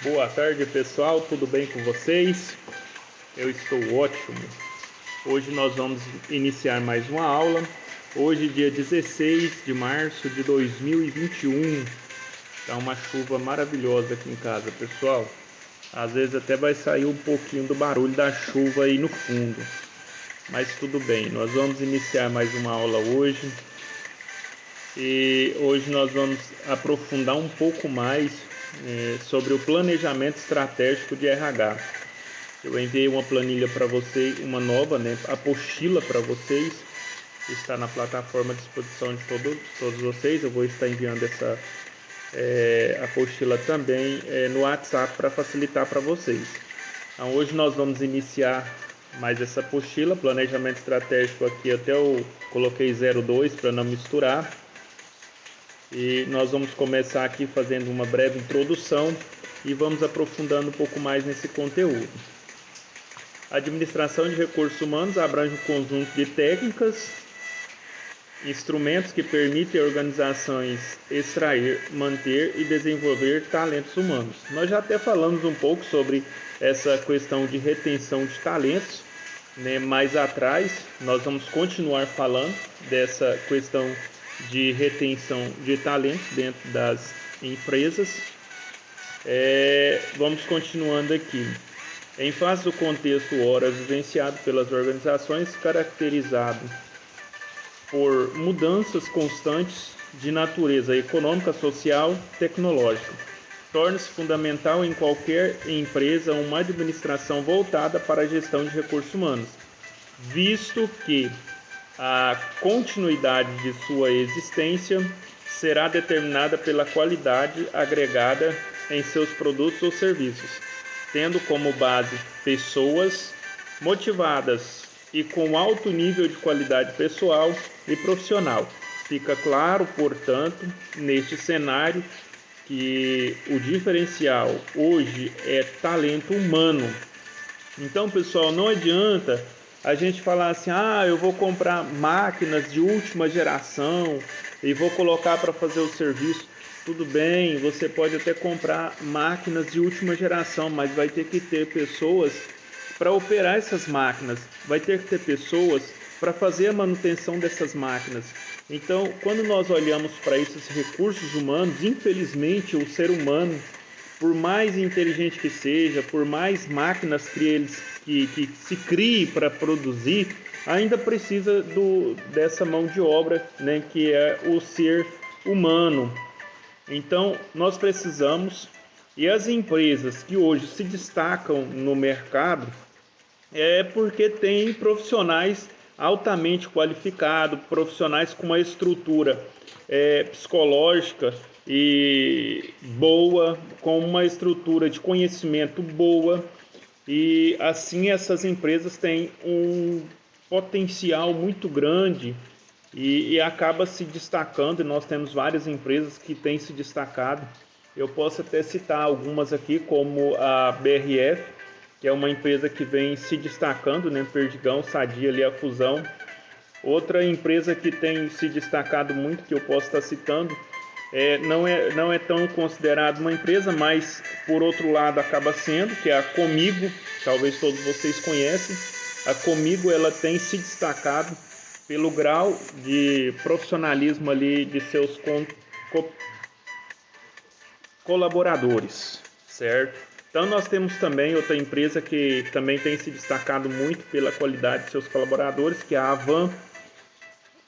Boa tarde, pessoal, tudo bem com vocês? Eu estou ótimo. Hoje nós vamos iniciar mais uma aula. Hoje, dia 16 de março de 2021. Tá uma chuva maravilhosa aqui em casa, pessoal. Às vezes até vai sair um pouquinho do barulho da chuva aí no fundo. Mas tudo bem, nós vamos iniciar mais uma aula hoje. E hoje nós vamos aprofundar um pouco mais sobre o planejamento estratégico de RH. Eu enviei uma planilha para vocês, uma nova, apostila para vocês, está na plataforma à disposição de todos vocês. Eu vou estar enviando essa apostila também no WhatsApp para facilitar para vocês. Então, hoje nós vamos iniciar mais essa apostila, planejamento estratégico aqui, até eu coloquei 02 para não misturar. E nós vamos começar aqui fazendo uma breve introdução e vamos aprofundando um pouco mais nesse conteúdo. A administração de recursos humanos abrange um conjunto de técnicas, instrumentos que permitem a organizações extrair, manter e desenvolver talentos humanos. Nós já até falamos um pouco sobre essa questão de retenção de talentos, mais atrás. Nós vamos continuar falando dessa questão de retenção de talentos dentro das empresas. Vamos continuando aqui. Em face do contexto ora vivenciado pelas organizações, caracterizado por mudanças constantes de natureza econômica, social, tecnológica, torna-se fundamental em qualquer empresa uma administração voltada para a gestão de recursos humanos, visto que a continuidade de sua existência será determinada pela qualidade agregada em seus produtos ou serviços, tendo como base pessoas motivadas e com alto nível de qualidade pessoal e profissional. Fica claro, portanto, neste cenário, que o diferencial hoje é talento humano. Então, pessoal, não adianta a gente falar assim, eu vou comprar máquinas de última geração e vou colocar para fazer o serviço. Tudo bem, você pode até comprar máquinas de última geração, mas vai ter que ter pessoas para operar essas máquinas, vai ter que ter pessoas para fazer a manutenção dessas máquinas. Então, quando nós olhamos para esses recursos humanos, infelizmente o ser humano, por mais inteligente que seja, por mais máquinas que se crie para produzir, ainda precisa dessa mão de obra, que é o ser humano. Então, nós precisamos, e as empresas que hoje se destacam no mercado, porque tem profissionais altamente qualificados, profissionais com uma estrutura psicológica e boa, com uma estrutura de conhecimento boa, e assim essas empresas têm um potencial muito grande e acaba se destacando, e nós temos várias empresas que têm se destacado. Eu posso até citar algumas aqui, como a BRF, que é uma empresa que vem se destacando, Perdigão, Sadia, ali a fusão. Outra empresa que tem se destacado muito, que eu posso estar citando, não é tão considerada uma empresa, mas por outro lado acaba sendo, que é a Comigo. Talvez todos vocês conhecem. A Comigo, ela tem se destacado pelo grau de profissionalismo ali de seus colaboradores, certo? Então nós temos também outra empresa que também tem se destacado muito pela qualidade de seus colaboradores, que é a Avan,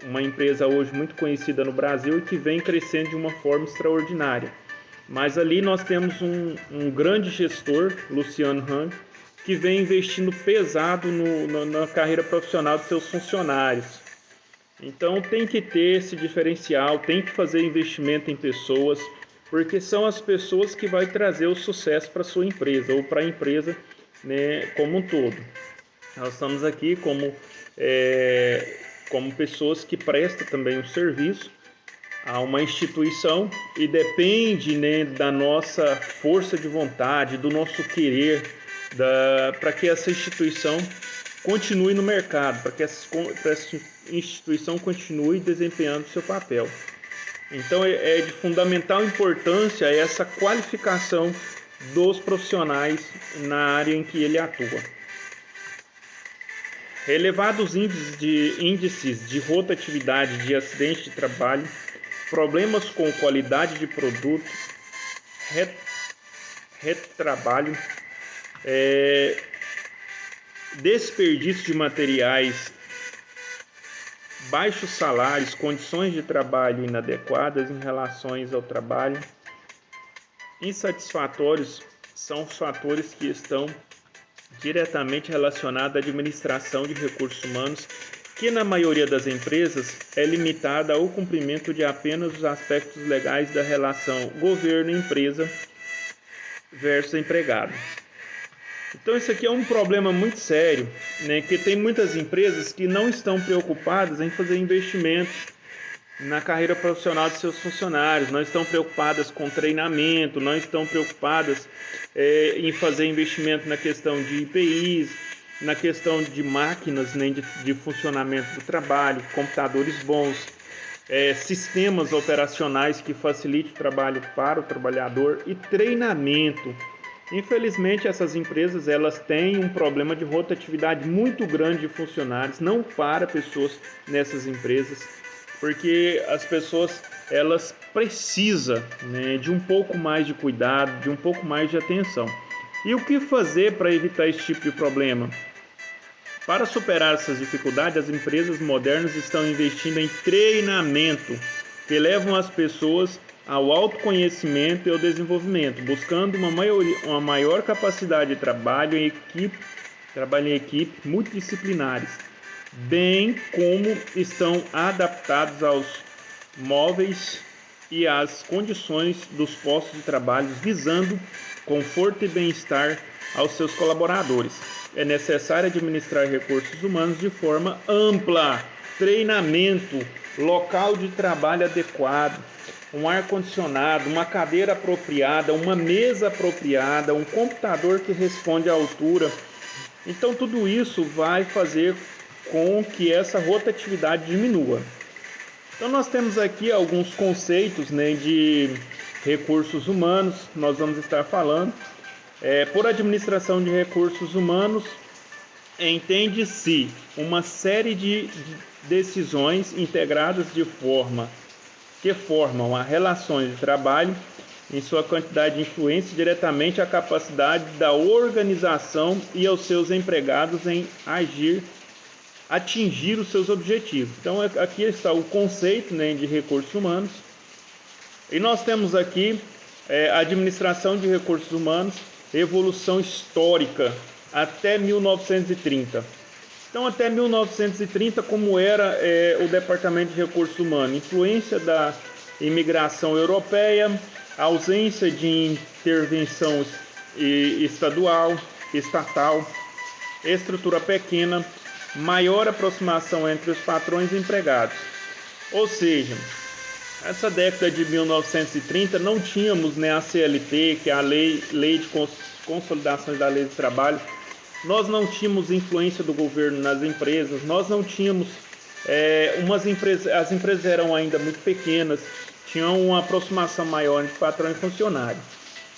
uma empresa hoje muito conhecida no Brasil e que vem crescendo de uma forma extraordinária. Mas ali nós temos um grande gestor, Luciano Hang, que vem investindo pesado na carreira profissional de seus funcionários. Então tem que ter esse diferencial, tem que fazer investimento em pessoas, porque são as pessoas que vai trazer o sucesso para a sua empresa ou para a empresa, como um todo. Nós estamos aqui como pessoas que prestam também um serviço a uma instituição e depende, da nossa força de vontade, do nosso querer, para que essa instituição continue no mercado, para que essa instituição continue desempenhando seu papel. Então é de fundamental importância essa qualificação dos profissionais na área em que ele atua. Elevados índices de rotatividade de acidentes de trabalho, problemas com qualidade de produto, retrabalho, desperdício de materiais, baixos salários, condições de trabalho inadequadas em relação ao trabalho, insatisfatórios são os fatores que estão diretamente relacionados à administração de recursos humanos, que na maioria das empresas é limitada ao cumprimento de apenas os aspectos legais da relação governo-empresa versus empregado. Então isso aqui é um problema muito sério, né, que tem muitas empresas que não estão preocupadas em fazer investimentos na carreira profissional de seus funcionários, não estão preocupadas com treinamento, não estão preocupadas em fazer investimento na questão de IPIs, na questão de máquinas, né, de funcionamento do trabalho, computadores bons, sistemas operacionais que facilitem o trabalho para o trabalhador e treinamento. Infelizmente, essas empresas elas têm um problema de rotatividade muito grande de funcionários, não para pessoas nessas empresas, porque as pessoas elas precisam, né, de um pouco mais de cuidado, de um pouco mais de atenção. E o que fazer para evitar esse tipo de problema? Para superar essas dificuldades, as empresas modernas estão investindo em treinamento que levam as pessoas ao autoconhecimento e ao desenvolvimento, buscando uma maior capacidade de trabalho em equipe multidisciplinares, bem como estão adaptados aos móveis e às condições dos postos de trabalho, visando conforto e bem-estar aos seus colaboradores. É necessário administrar recursos humanos de forma ampla, treinamento, local de trabalho adequado, um ar-condicionado, uma cadeira apropriada, uma mesa apropriada, um computador que responde à altura. Então tudo isso vai fazer com que essa rotatividade diminua. Então nós temos aqui alguns conceitos, né, de recursos humanos, nós vamos estar falando. Por administração de recursos humanos, entende-se uma série de decisões integradas que formam as relações de trabalho em sua quantidade de influência diretamente à capacidade da organização e aos seus empregados em atingir os seus objetivos. Então aqui está o conceito, né, de recursos humanos. E nós temos aqui administração de recursos humanos, evolução histórica até 1930. Então, até 1930, como era o Departamento de Recursos Humanos? Influência da imigração europeia, ausência de intervenção estatal, estrutura pequena, maior aproximação entre os patrões e empregados. Ou seja, essa década de 1930 não tínhamos, né, a CLT, que é a Lei de Consolidação da Lei do Trabalho. Nós não tínhamos influência do governo nas empresas, nós não tínhamos as empresas eram ainda muito pequenas, tinham uma aproximação maior entre patrão e funcionário.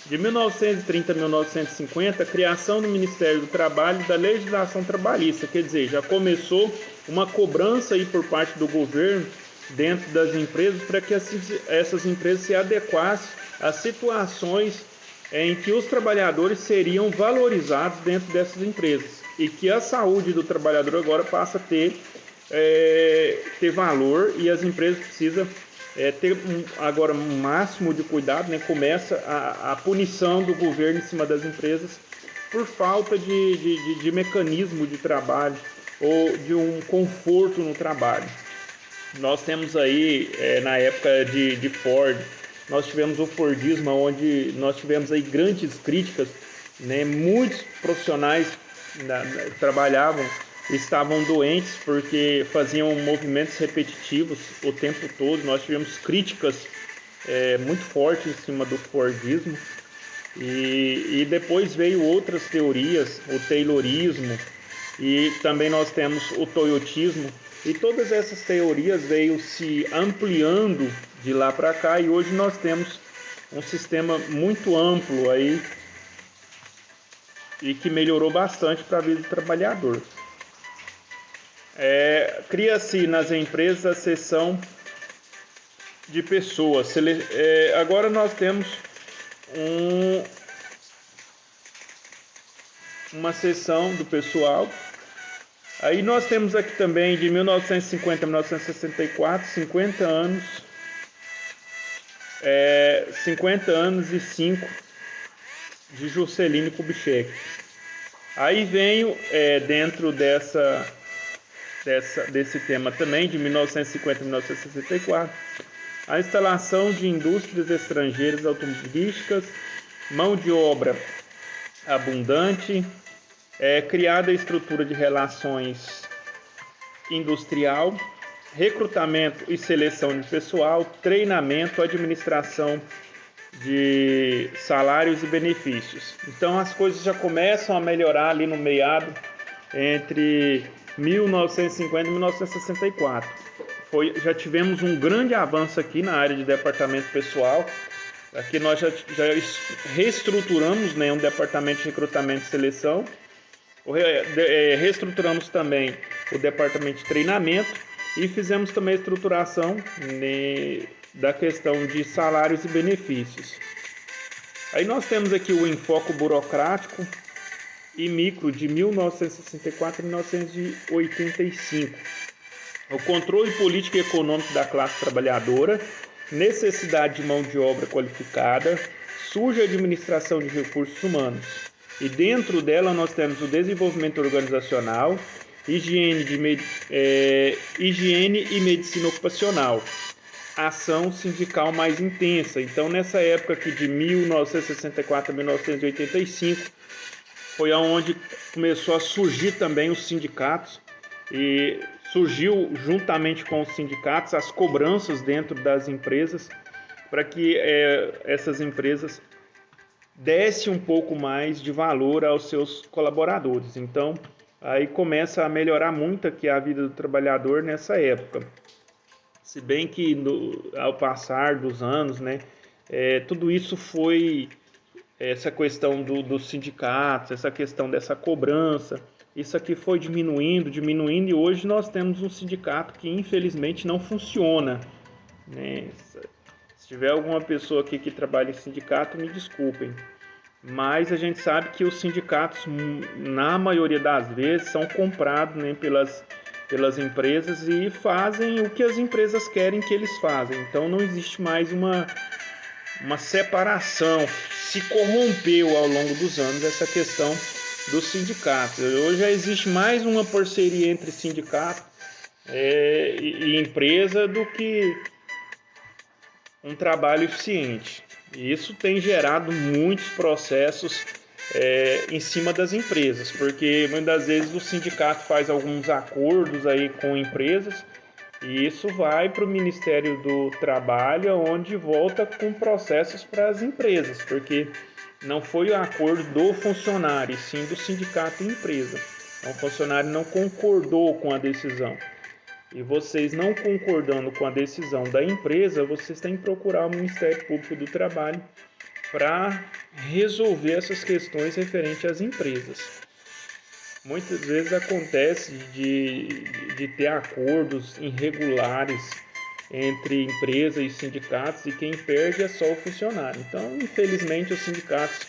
De 1930 a 1950, a criação do Ministério do Trabalho e da legislação trabalhista, quer dizer, já começou uma cobrança aí por parte do governo dentro das empresas para que essas empresas se adequassem às situações em que os trabalhadores seriam valorizados dentro dessas empresas e que a saúde do trabalhador agora passa a ter valor, e as empresas precisam ter agora um máximo de cuidado, né? Começa a punição do governo em cima das empresas por falta de mecanismo de trabalho ou de um conforto no trabalho. Nós temos aí, na época de Ford, nós tivemos o Fordismo, onde nós tivemos aí grandes críticas, né? Muitos profissionais estavam doentes porque faziam movimentos repetitivos o tempo todo. Nós tivemos críticas muito fortes em cima do Fordismo. E depois veio outras teorias, o Taylorismo, e também nós temos o Toyotismo. E todas essas teorias veio se ampliando de lá para cá, e hoje nós temos um sistema muito amplo aí e que melhorou bastante para a vida do trabalhador. Cria-se nas empresas a seção de pessoas. Agora nós temos uma seção do pessoal. Aí nós temos aqui também de 1950 a 1964, 50 anos, 50 anos e 5 de Juscelino Kubitschek. Aí venho dentro desse tema também, de 1950 a 1964, a instalação de indústrias estrangeiras automobilísticas, mão de obra abundante, criada a estrutura de relações industrial, recrutamento e seleção de pessoal, treinamento, administração de salários e benefícios. Então as coisas já começam a melhorar ali no meado entre 1950 e 1964. Já tivemos um grande avanço aqui na área de departamento pessoal. Aqui nós já reestruturamos, né, um departamento de recrutamento e seleção. Reestruturamos também o departamento de treinamento e fizemos também a estruturação da questão de salários e benefícios. Aí nós temos aqui o enfoque burocrático e micro de 1964 a 1985. O controle político e econômico da classe trabalhadora, necessidade de mão de obra qualificada, surge a administração de recursos humanos. E dentro dela nós temos o desenvolvimento organizacional, higiene e medicina ocupacional, ação sindical mais intensa. Então nessa época aqui de 1964 a 1985 foi onde começou a surgir também os sindicatos e surgiu juntamente com os sindicatos as cobranças dentro das empresas para que essas empresas desse um pouco mais de valor aos seus colaboradores. Então, aí começa a melhorar muito aqui a vida do trabalhador nessa época. Se bem que ao passar dos anos, né, tudo isso foi, essa questão dos sindicatos, essa questão dessa cobrança, isso aqui foi diminuindo, e hoje nós temos um sindicato que infelizmente não funciona, né? Se tiver alguma pessoa aqui que trabalha em sindicato, me desculpem. Mas a gente sabe que os sindicatos, na maioria das vezes, são comprados, né, pelas empresas e fazem o que as empresas querem que eles façam. Então não existe mais uma separação. Se corrompeu ao longo dos anos essa questão dos sindicatos. Hoje já existe mais uma parceria entre sindicato e empresa do que um trabalho eficiente. E isso tem gerado muitos processos em cima das empresas, porque muitas vezes o sindicato faz alguns acordos aí com empresas e isso vai para o Ministério do Trabalho, onde volta com processos para as empresas, porque não foi o acordo do funcionário, sim do sindicato e empresa. Então, o funcionário não concordou com a decisão. E vocês não concordando com a decisão da empresa, vocês têm que procurar o Ministério Público do Trabalho para resolver essas questões referentes às empresas. Muitas vezes acontece de ter acordos irregulares entre empresa e sindicatos e quem perde é só o funcionário. Então, infelizmente, os sindicatos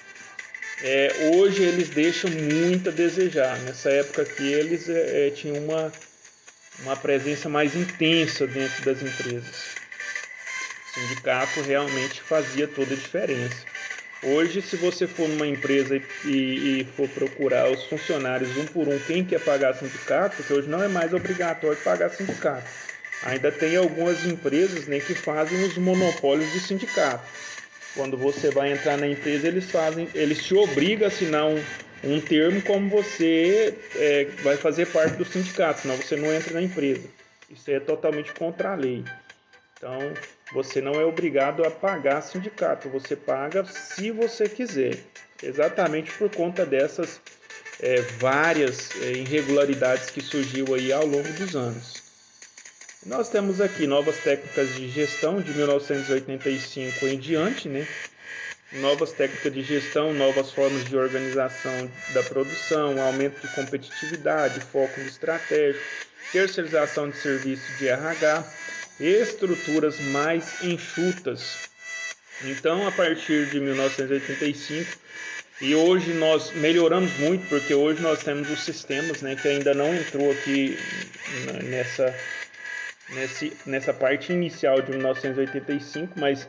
hoje eles deixam muito a desejar. Nessa época aqui eles tinham uma presença mais intensa dentro das empresas. O sindicato realmente fazia toda a diferença. Hoje, se você for numa empresa e for procurar os funcionários um por um, quem quer pagar sindicato, porque hoje não é mais obrigatório pagar sindicato. Ainda tem algumas empresas, né, que fazem os monopólios de sindicato. Quando você vai entrar na empresa, eles te obrigam a assinar um termo como você vai fazer parte do sindicato, senão você não entra na empresa. Isso é totalmente contra a lei. Então, você não é obrigado a pagar sindicato, você paga se você quiser. Exatamente por conta dessas várias irregularidades que surgiu aí ao longo dos anos. Nós temos aqui novas técnicas de gestão de 1985 em diante, né? novas técnicas de gestão, novas formas de organização da produção, aumento de competitividade, foco no estratégico, terceirização de serviços de RH, estruturas mais enxutas. Então, a partir de 1985, e hoje nós melhoramos muito, porque hoje nós temos os sistemas, né, que ainda não entrou aqui nessa parte inicial de 1985, mas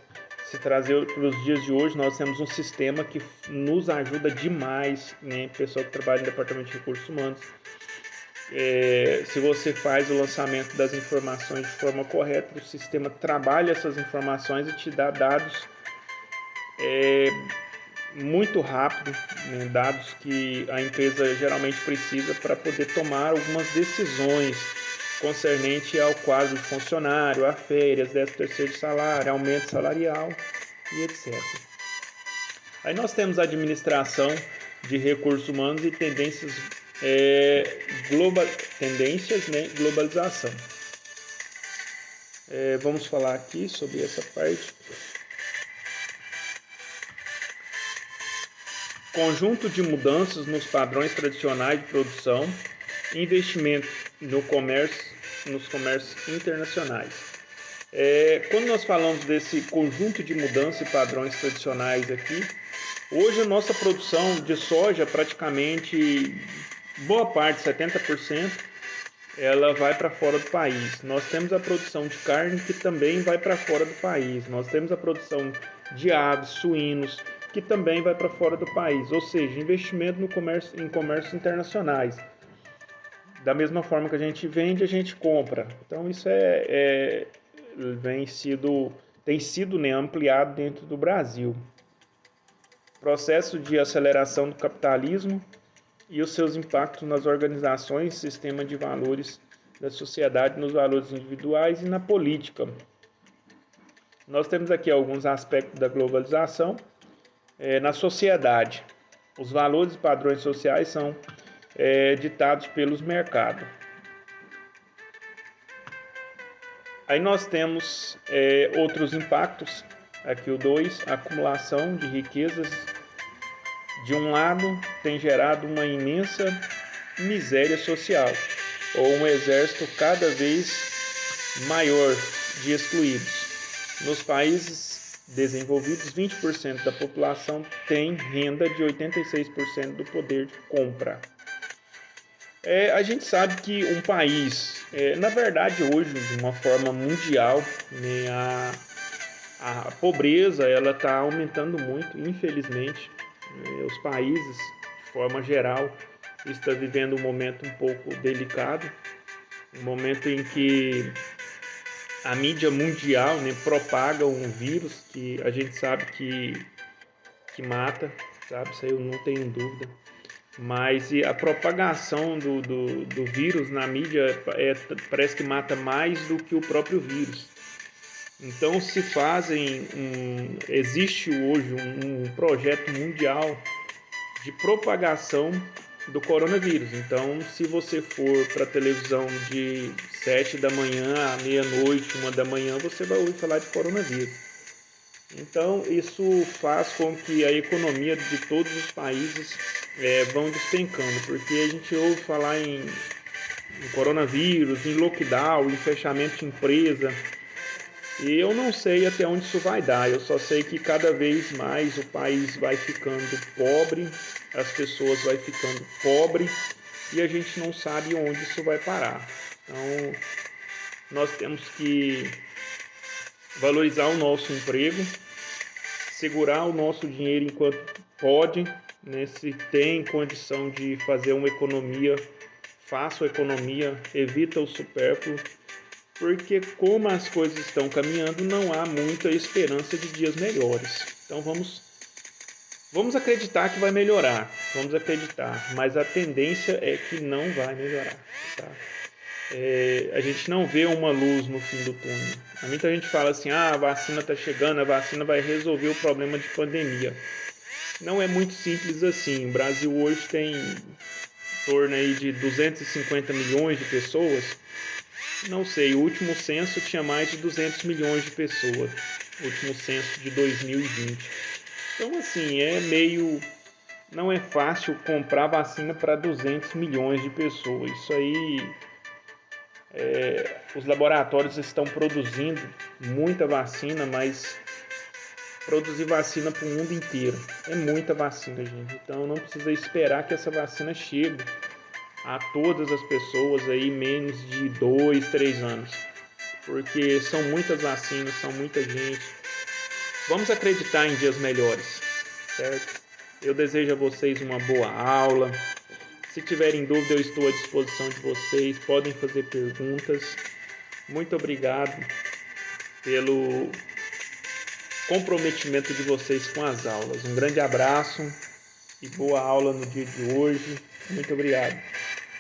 se trazer para os dias de hoje, nós temos um sistema que nos ajuda demais, né, pessoal que trabalha no Departamento de Recursos Humanos. Se você faz o lançamento das informações de forma correta, o sistema trabalha essas informações e te dá dados muito rápido, né, dados que a empresa geralmente precisa para poder tomar algumas decisões concernente ao quadro de funcionário, a férias, 13º salário, aumento salarial e etc. Aí nós temos a administração de recursos humanos e tendências, globalização. Vamos falar aqui sobre essa parte. Conjunto de mudanças nos padrões tradicionais de produção, investimento nos comércios internacionais. Quando nós falamos desse conjunto de mudanças e padrões tradicionais aqui, hoje a nossa produção de soja, praticamente boa parte, 70%, ela vai para fora do país. Nós temos a produção de carne que também vai para fora do país. Nós temos a produção de aves, suínos, que também vai para fora do país. Ou seja, investimento em comércios internacionais. Da mesma forma que a gente vende, a gente compra. Então isso tem sido, né, ampliado dentro do Brasil. Processo de aceleração do capitalismo e os seus impactos nas organizações, sistema de valores da sociedade, nos valores individuais e na política. Nós temos aqui alguns aspectos da globalização. Na sociedade, os valores e padrões sociais são ditados pelos mercados. Aí nós temos outros impactos, aqui o 2, a acumulação de riquezas, de um lado, tem gerado uma imensa miséria social, ou um exército cada vez maior de excluídos. Nos países desenvolvidos, 20% da população tem renda de 86% do poder de compra. A gente sabe que um país, na verdade hoje, de uma forma mundial, né, a pobreza ela está aumentando muito, infelizmente. Os países, de forma geral, estão vivendo um momento um pouco delicado, um momento em que a mídia mundial, né, propaga um vírus que a gente sabe que mata, sabe? Isso aí eu não tenho dúvida. Mas a propagação do vírus na mídia parece que mata mais do que o próprio vírus. Então existe hoje um projeto mundial de propagação do coronavírus. Então, se você for para a televisão de 7 da manhã à meia-noite, 1 da manhã, você vai ouvir falar de coronavírus. Então, isso faz com que a economia de todos os países vão despencando, porque a gente ouve falar em coronavírus, em lockdown, em fechamento de empresa, e eu não sei até onde isso vai dar. Eu só sei que cada vez mais o país vai ficando pobre, as pessoas vão ficando pobres, e a gente não sabe onde isso vai parar. Então, nós temos que valorizar o nosso emprego, segurar o nosso dinheiro enquanto pode, né? Se tem condição de fazer uma economia, faça a economia, evita o supérfluo, porque como as coisas estão caminhando, não há muita esperança de dias melhores. Então vamos acreditar que vai melhorar, vamos acreditar, mas a tendência é que não vai melhorar, tá? A gente não vê uma luz no fim do túnel. Muita gente fala assim, a vacina está chegando, a vacina vai resolver o problema de pandemia. Não é muito simples assim. O Brasil hoje tem em torno aí de 250 milhões de pessoas. Não sei, o último censo tinha mais de 200 milhões de pessoas. O último censo de 2020. Então, assim, não é fácil comprar vacina para 200 milhões de pessoas. Isso aí, os laboratórios estão produzindo muita vacina, mas produzir vacina para o mundo inteiro é muita vacina, gente. Então, não precisa esperar que essa vacina chegue a todas as pessoas aí em menos de 2, 3 anos. Porque são muitas vacinas, são muita gente. Vamos acreditar em dias melhores, certo? Eu desejo a vocês uma boa aula. Se tiverem dúvida, eu estou à disposição de vocês. Podem fazer perguntas. Muito obrigado pelo comprometimento de vocês com as aulas. Um grande abraço e boa aula no dia de hoje. Muito obrigado.